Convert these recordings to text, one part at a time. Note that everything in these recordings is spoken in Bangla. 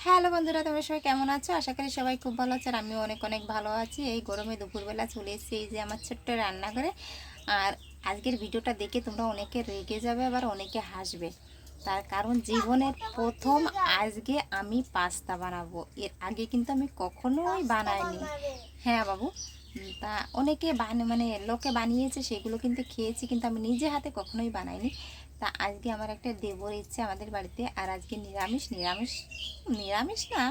হ্যালো বন্ধুরা, তোমরা সবাই কেমন আছো? আশা করি সবাই খুব ভালো আছে আর আমিও অনেক অনেক ভালো আছি। এই গরমে দুপুরবেলা চলে এসেছি এই যে আমার ছোট্ট রান্নাঘরে। আর আজকের ভিডিওটা দেখে তোমরা অনেকে রেগে যাবে, আবার অনেকে হাসবে। তার কারণ জীবনের প্রথম আজকে আমি পাস্তা বানাবো। এর আগে কিন্তু আমি কখনোই বানাইনি। হ্যাঁ বাবু। তা অনেকে মানে লোকে বানিয়েছে, সেগুলো কিন্তু খেয়েছি, কিন্তু আমি নিজে হাতে কখনোই বানাইনি। তা আজকে আমার একটা দেবর ইচ্ছে আমাদের বাড়িতে, আর আজকে নিরামিষ নিরামিষ নিরামিষ না,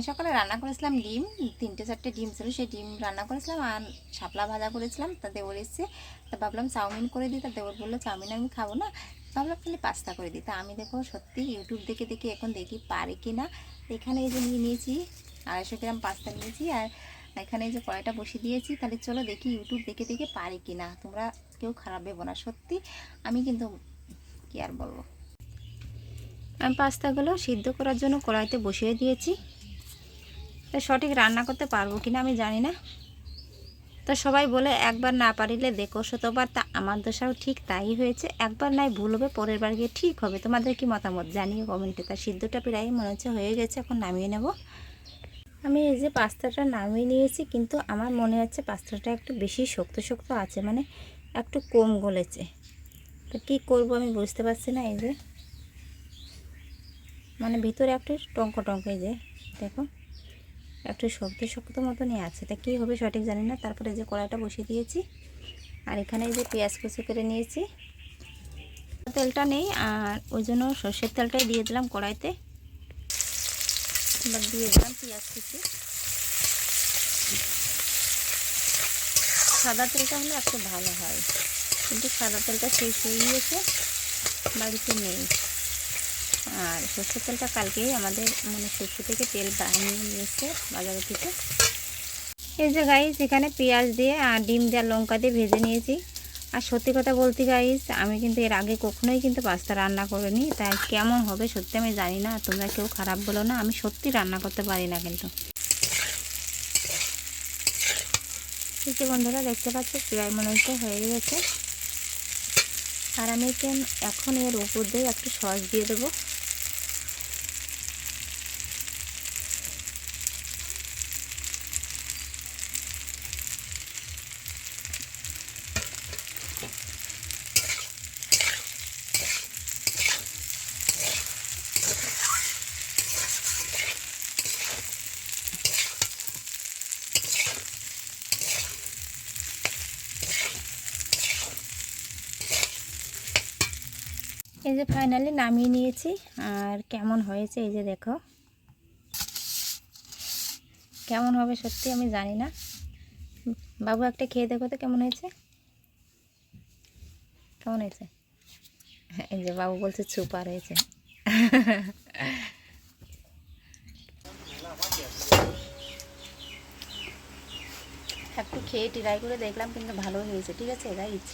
সকালে রান্না করেছিলাম ডিম, 3-4টে ডিম ছিল, সেই ডিম রান্না করেছিলাম আর শাপলা ভাজা করেছিলাম। তা দেবর এসছে, তা ভাবলাম চাউমিন করে দিই। তা দেবর বললো চাউমিন আমি খাবো না, ভাবলাম তাহলে পাস্তা করে দিই। তা আমি দেখো সত্যি ইউটিউব দেখে দেখে এখন দেখি পারি কি না। এখানে এই যে নিয়ে নিয়েছি 250 গ্রাম পাস্তা নিয়েছি, আর এখানে এই যে কড়াইটা বসিয়ে দিয়েছি। তাহলে চলো দেখি ইউটিউব দেখে দেখে পারি কি না, তোমরা কেউ খারাপ ভেবো না, সত্যি আমি কিন্তু কি আর বলবো। আমি পাস্তাগুলো সিদ্ধ করার জন্য কড়াইতে বসিয়ে দিয়েছি। তা সঠিক রান্না করতে পারবো কিনা আমি জানি না। তো সবাই বলে একবার না পারিলে দেখো শতবার, তা আমার দশাও ঠিক তাই হয়েছে। একবার নাই ভুল হবে, পরের বার গিয়ে ঠিক হবে। তোমাদের কি মতামত জানিয়ে কমেন্টে। তা সিদ্ধটা প্রায় মনে হচ্ছে হয়ে গেছে, এখন নামিয়ে নেব। আমি এই যে পাস্তাটা নামিয়ে নিয়েছি, কিন্তু আমার মনে হচ্ছে পাস্তাটা একটু বেশি শক্ত শক্ত আছে, মানে একটু কম গলেছে। তো কী করবো আমি বুঝতে পারছি না। এই যে মানে ভিতরে একটু টঙ্ক টঙ্ক, এই যে দেখো একটু শক্ত শক্ত মতনই আছে। তা কী হবে সঠিক জানি না। তারপরে যে কড়াইটা বসিয়ে দিয়েছি, আর এখানে যে পেঁয়াজ কুচি করে নিয়েছি। তেলটা নেই, আর ওই জন্য সর্ষের তেলটাই দিয়ে দিলাম কড়াইতে। এবার দিয়ে দিলাম পেঁয়াজ কুচি। সাদা তেলটা হলে একটু ভালো হয়, কিন্তু সাদা তেলটা শেষ হয়ে গিয়েছে, বাড়িতে নেই। আর সর্ষের তেলটা কালকেই আমাদের মানে সর্ষে থেকে তেল বানিয়ে নিয়ে এসছে বাজারের থেকে। এই যে গাইস এখানে পেঁয়াজ দিয়ে আর ডিম দিয়ে লঙ্কা দিয়ে ভেজে নিয়েছি। আর সত্যি কথা বলতে গাইস, আমি কিন্তু এর আগে কখনোই কিন্তু পাস্তা রান্না করিনি, তাই কেমন হবে সত্যি আমি জানি না। তোমরা কেউ খারাপ বলো না, আমি সত্যি রান্না করতে পারি না কিন্তু। এই যে বন্ধুরা দেখতে পাচ্ছ প্রায় মনে হচ্ছে হয়ে গেছে। আর আমি এখন এর উপর দিয়ে একটু সস দিয়ে দেবো। এই যে ফাইনালি নামিয়ে নিয়েছি, আর কেমন হয়েছে এই যে দেখো। কেমন হবে সত্যি আমি জানি না। বাবু একটা খেয়ে দেখো তো কেমন হয়েছে, কেমন হয়েছে। এই যে বাবু বলছে সুপার হয়েছে। একটু খেয়ে ট্রাই করে দেখলাম, কিন্তু ভালো হয়েছে। ঠিক আছে গাইস।